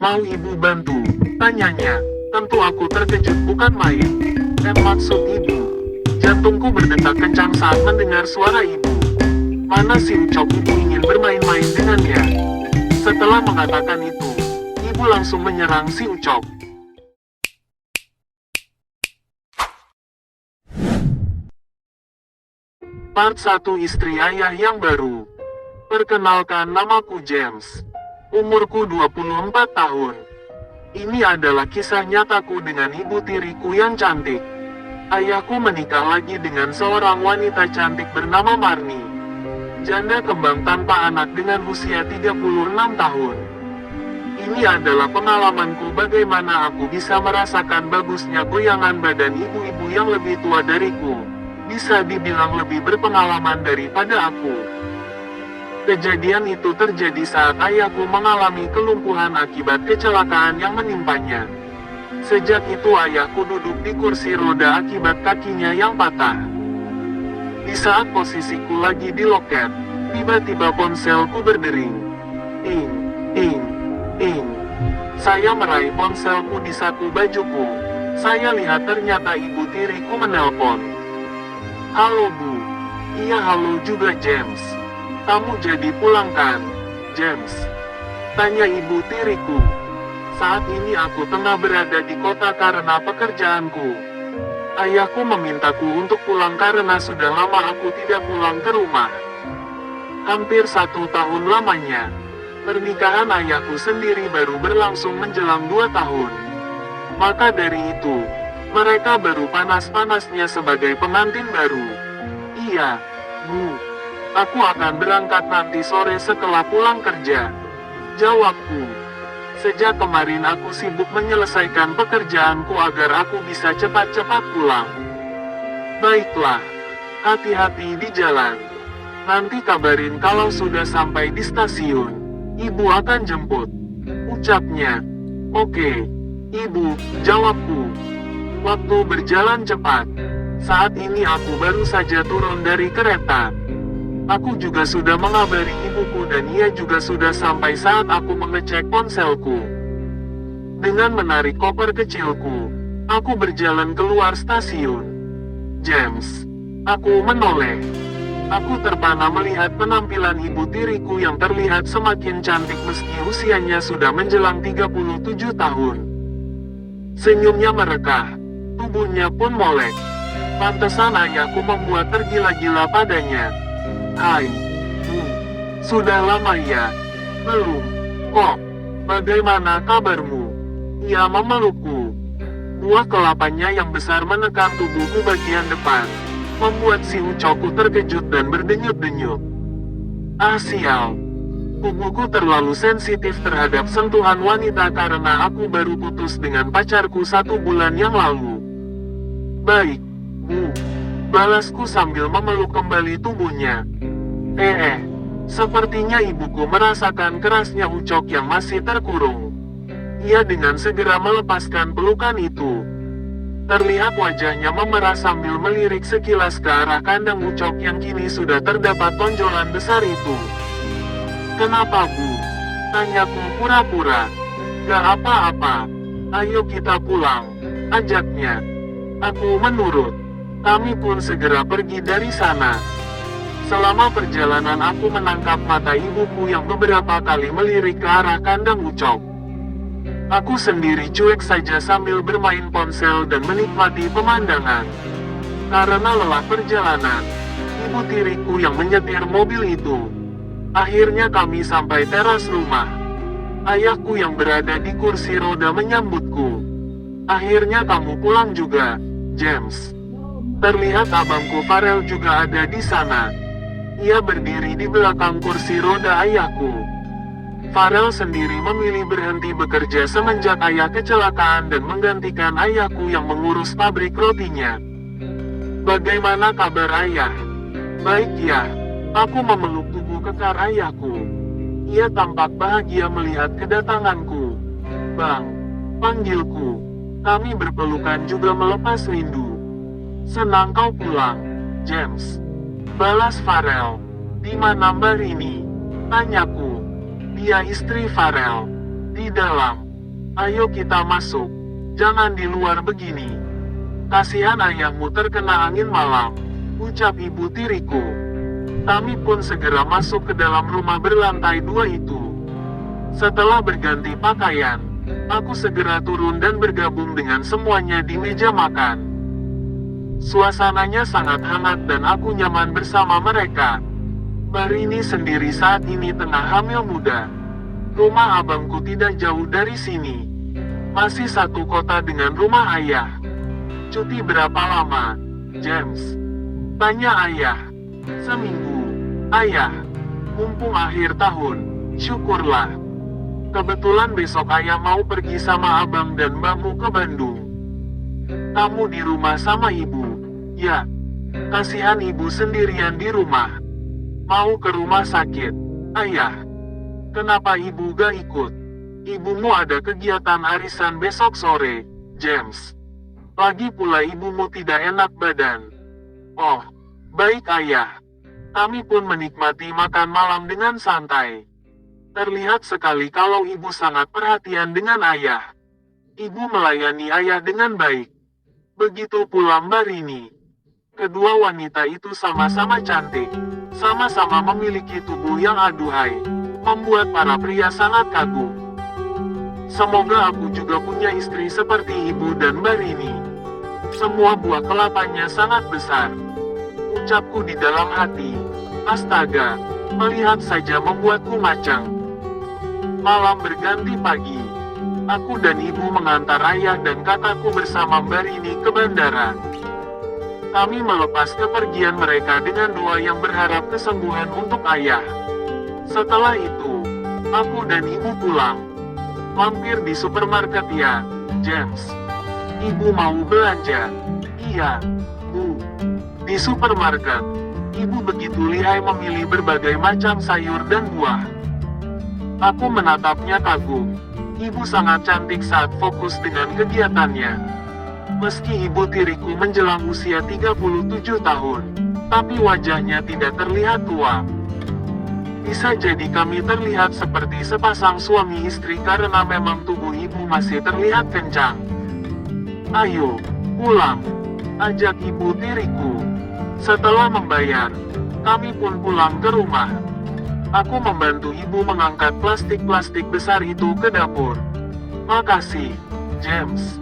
Mau ibu bantu? Tanyanya. Tentu aku terkejut bukan main. Maksud ibu? Jantungku berdetak kencang saat mendengar suara ibu. Mana si Ucok, ibu ingin bermain-main dengannya. Setelah mengatakan itu, ibu langsung menyerang si Ucok. Part 1 Istri Ayah yang Baru. Perkenalkan, namaku James. Umurku 24 tahun. Ini adalah kisah nyataku dengan ibu tiriku yang cantik. Ayahku menikah lagi dengan seorang wanita cantik bernama Marni. Janda kembang tanpa anak dengan usia 36 tahun. Ini adalah pengalamanku bagaimana aku bisa merasakan bagusnya goyangan badan ibu-ibu yang lebih tua dariku. Bisa dibilang lebih berpengalaman daripada aku. Kejadian itu terjadi saat ayahku mengalami kelumpuhan akibat kecelakaan yang menimpanya. Sejak itu ayahku duduk di kursi roda akibat kakinya yang patah. Di saat posisiku lagi di loket, tiba-tiba ponselku berdering. Ting, ting, ting. Saya meraih ponselku di saku bajuku. Saya lihat ternyata ibu tiriku menelpon. Halo Bu. Iya halo juga James. Kamu jadi pulang kan, James? Tanya ibu tiriku. Saat ini aku tengah berada di kota karena pekerjaanku. Ayahku memintaku untuk pulang karena sudah lama aku tidak pulang ke rumah. Hampir 1 tahun lamanya. Pernikahan ayahku sendiri baru berlangsung menjelang 2 tahun. Maka dari itu, mereka baru panas-panasnya sebagai pengantin baru. Iya, Bu. Aku akan berangkat nanti sore setelah pulang kerja. Jawabku. Sejak kemarin aku sibuk menyelesaikan pekerjaanku agar aku bisa cepat-cepat pulang. Baiklah. Hati-hati di jalan. Nanti kabarin kalau sudah sampai di stasiun. Ibu akan jemput. Ucapnya. Oke. Ibu, jawabku. Waktu berjalan cepat. Saat ini aku baru saja turun dari kereta. Aku juga sudah mengabari ibuku dan ia juga sudah sampai saat aku mengecek ponselku. Dengan menarik koper kecilku, aku berjalan keluar stasiun. James. Aku menoleh. Aku terpana melihat penampilan ibu tiriku yang terlihat semakin cantik meski usianya sudah menjelang 37 tahun. Senyumnya merekah. Tubuhnya pun molek. Pantesan ayahku membuat tergila-gila padanya. Hai, Bu. Sudah lama ya? Belum. Kok? Bagaimana kabarmu? Ia memelukku. Buah kelapanya yang besar menekan tubuhku bagian depan, membuat si Ucokku terkejut dan berdenyut-denyut. Ah sial. Tubuhku terlalu sensitif terhadap sentuhan wanita karena aku baru putus dengan pacarku 1 bulan yang lalu. Baik, Bu. Balasku sambil memeluk kembali tubuhnya. Sepertinya ibuku merasakan kerasnya Ucok yang masih terkurung. Ia dengan segera melepaskan pelukan itu. Terlihat wajahnya memerah sambil melirik sekilas ke arah kandang Ucok yang kini sudah terdapat tonjolan besar itu. Kenapa Bu? Tanyaku pura-pura. Gak apa-apa. Ayo kita pulang, ajaknya. Aku menurut. Kami pun segera pergi dari sana. Selama perjalanan aku menangkap mata ibuku yang beberapa kali melirik ke arah kandang Ucok. Aku sendiri cuek saja sambil bermain ponsel dan menikmati pemandangan. Karena lelah perjalanan, ibu tiriku yang menyetir mobil itu. Akhirnya kami sampai teras rumah. Ayahku yang berada di kursi roda menyambutku. Akhirnya kamu pulang juga, James. Terlihat abangku Farel juga ada di sana. Ia berdiri di belakang kursi roda ayahku. Farel sendiri memilih berhenti bekerja semenjak ayah kecelakaan dan menggantikan ayahku yang mengurus pabrik rotinya. Bagaimana kabar ayah? Baik ya. Aku memeluk tubuh kekar ayahku. Ia tampak bahagia melihat kedatanganku. Bang, panggilku. Kami berpelukan juga melepas rindu. Senang kau pulang, James. Balas Farel. Di mana Mbak Rini? Tanyaku. Dia istri Farel. Di dalam. Ayo kita masuk. Jangan di luar begini. Kasihan ayahmu terkena angin malam, ucap ibu tiriku. Kami pun segera masuk ke dalam rumah berlantai 2 itu. Setelah berganti pakaian, aku segera turun dan bergabung dengan semuanya di meja makan. Suasananya sangat hangat dan aku nyaman bersama mereka. Barini sendiri saat ini tengah hamil muda. Rumah abangku tidak jauh dari sini. Masih satu kota dengan rumah ayah. Cuti berapa lama, James? Tanya ayah. Seminggu, ayah. Mumpung akhir tahun, syukurlah. Kebetulan besok ayah mau pergi sama abang dan mbakmu ke Bandung. Kamu di rumah sama ibu? Ya. Kasihan ibu sendirian di rumah. Mau ke rumah sakit, ayah. Kenapa ibu gak ikut? Ibumu ada kegiatan arisan besok sore, James. Lagi pula ibumu tidak enak badan. Oh, baik ayah. Kami pun menikmati makan malam dengan santai. Terlihat sekali kalau ibu sangat perhatian dengan ayah. Ibu melayani ayah dengan baik. Begitu pula Mbak Rini. Kedua wanita itu sama-sama cantik. Sama-sama memiliki tubuh yang aduhai. Membuat para pria sangat kagum. Semoga aku juga punya istri seperti ibu dan Mbak Rini. Semua buah kelapanya sangat besar. Ucapku di dalam hati. Astaga, melihat saja membuatku macang. Malam berganti pagi. Aku dan ibu mengantar ayah dan kakakku bersama Mbak Rini ke bandara. Kami melepas kepergian mereka dengan doa yang berharap kesembuhan untuk ayah. Setelah itu, aku dan ibu pulang. Mampir di supermarket ya, James. Ibu mau belanja? Iya, Bu. Di supermarket, ibu begitu lihai memilih berbagai macam sayur dan buah. Aku menatapnya kagum. Ibu sangat cantik saat fokus dengan kegiatannya. Meski ibu tiriku menjelang usia 37 tahun, tapi wajahnya tidak terlihat tua. Bisa jadi kami terlihat seperti sepasang suami istri karena memang tubuh ibu masih terlihat kencang. Ayo, pulang, ajak ibu tiriku. Setelah membayar, kami pun pulang ke rumah. Aku membantu ibu mengangkat plastik-plastik besar itu ke dapur. Makasih, James.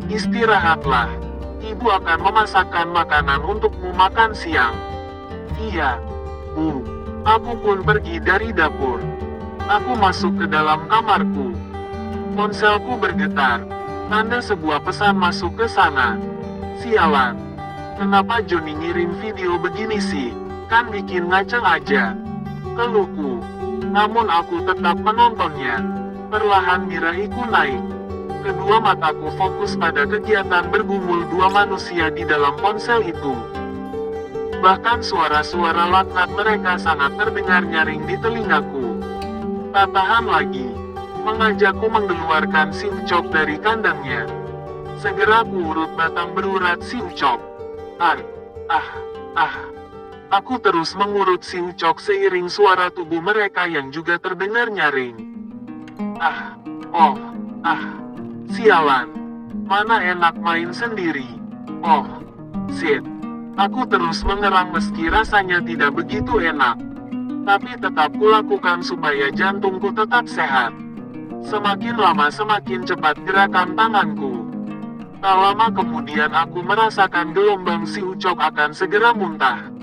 Istirahatlah. Ibu akan memasakkan makanan untukmu makan siang. Iya, Bu. Aku pun pergi dari dapur. Aku masuk ke dalam kamarku. Ponselku bergetar. Tanda sebuah pesan masuk ke sana. Sialan. Kenapa Johnny ngirim video begini sih? Kan bikin ngaceng aja. Keluhku. Namun aku tetap menontonnya. Perlahan birahiku naik. Kedua mataku fokus pada kegiatan bergumul dua manusia di dalam ponsel itu. Bahkan suara-suara laknat mereka sangat terdengar nyaring di telingaku. Tak tahan lagi. Mengajakku mengeluarkan si Ucok dari kandangnya. Segera ku urut batang berurat si Ucok. Aku terus mengurut si Ucok seiring suara tubuh mereka yang juga terdengar nyaring. Sialan. Mana enak main sendiri. Shit. Aku terus mengerang meski rasanya tidak begitu enak. Tapi tetap kulakukan supaya jantungku tetap sehat. Semakin lama semakin cepat gerakan tanganku. Tak lama kemudian aku merasakan gelombang si Ucok akan segera muntah.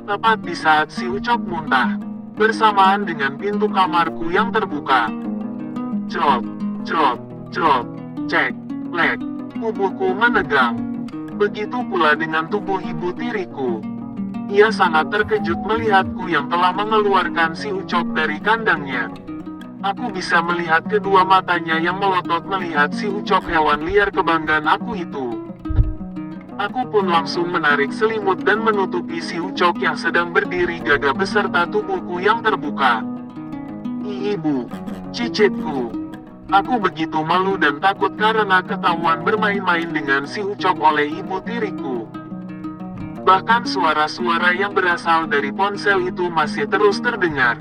Tepat di saat si Ucok muntah, bersamaan dengan pintu kamarku yang terbuka. Crot, crot, crot, cek, lek, tubuhku menegang. Begitu pula dengan tubuh ibu tiriku. Ia sangat terkejut melihatku yang telah mengeluarkan si Ucok dari kandangnya. Aku bisa melihat kedua matanya yang melotot melihat si Ucok hewan liar kebanggaan aku itu. Aku pun langsung menarik selimut dan menutupi si Ucok yang sedang berdiri gagah beserta tubuhku yang terbuka. Ibu, cicitku. Aku begitu malu dan takut karena ketahuan bermain-main dengan si Ucok oleh ibu tiriku. Bahkan suara-suara yang berasal dari ponsel itu masih terus terdengar.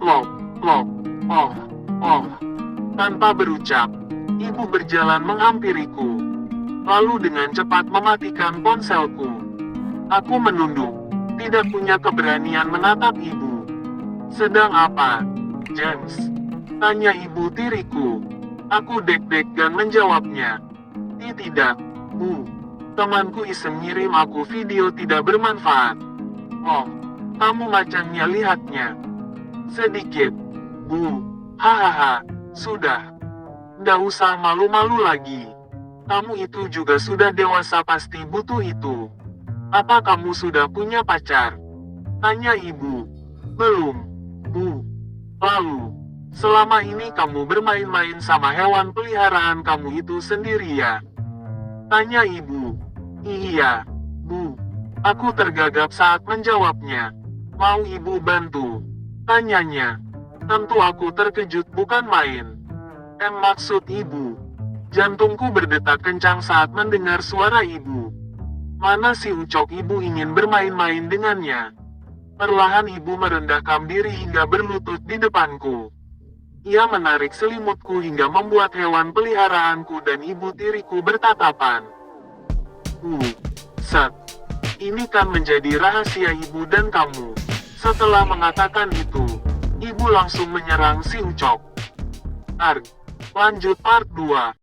Lop, lop, oh. Tanpa berucap, ibu berjalan menghampiriku. Lalu dengan cepat mematikan ponselku. Aku menunduk, tidak punya keberanian menatap ibu. Sedang apa, James? Tanya ibu tiriku. Aku deg-degan menjawabnya. Tidak, Bu. Temanku iseng ngirim aku video tidak bermanfaat. Oh, kamu macamnya lihatnya. Sedikit, Bu. Hahaha, sudah. Nggak usah malu-malu lagi. Kamu itu juga sudah dewasa pasti butuh itu. Apa kamu sudah punya pacar? Tanya ibu. Belum, Bu. Lalu, selama ini kamu bermain-main sama hewan peliharaan kamu itu sendiri ya? Tanya ibu. Iya, Bu. Aku tergagap saat menjawabnya. Mau ibu bantu? Tanyanya. Tentu aku terkejut bukan main. Maksud ibu. Jantungku berdetak kencang saat mendengar suara ibu. Mana si Ucok ibu ingin bermain-main dengannya. Perlahan ibu merendahkan diri hingga berlutut di depanku. Ia menarik selimutku hingga membuat hewan peliharaanku dan ibu tiriku bertatapan. Set. Ini kan menjadi rahasia ibu dan kamu. Setelah mengatakan itu, ibu langsung menyerang si Ucok. Lanjut part 2.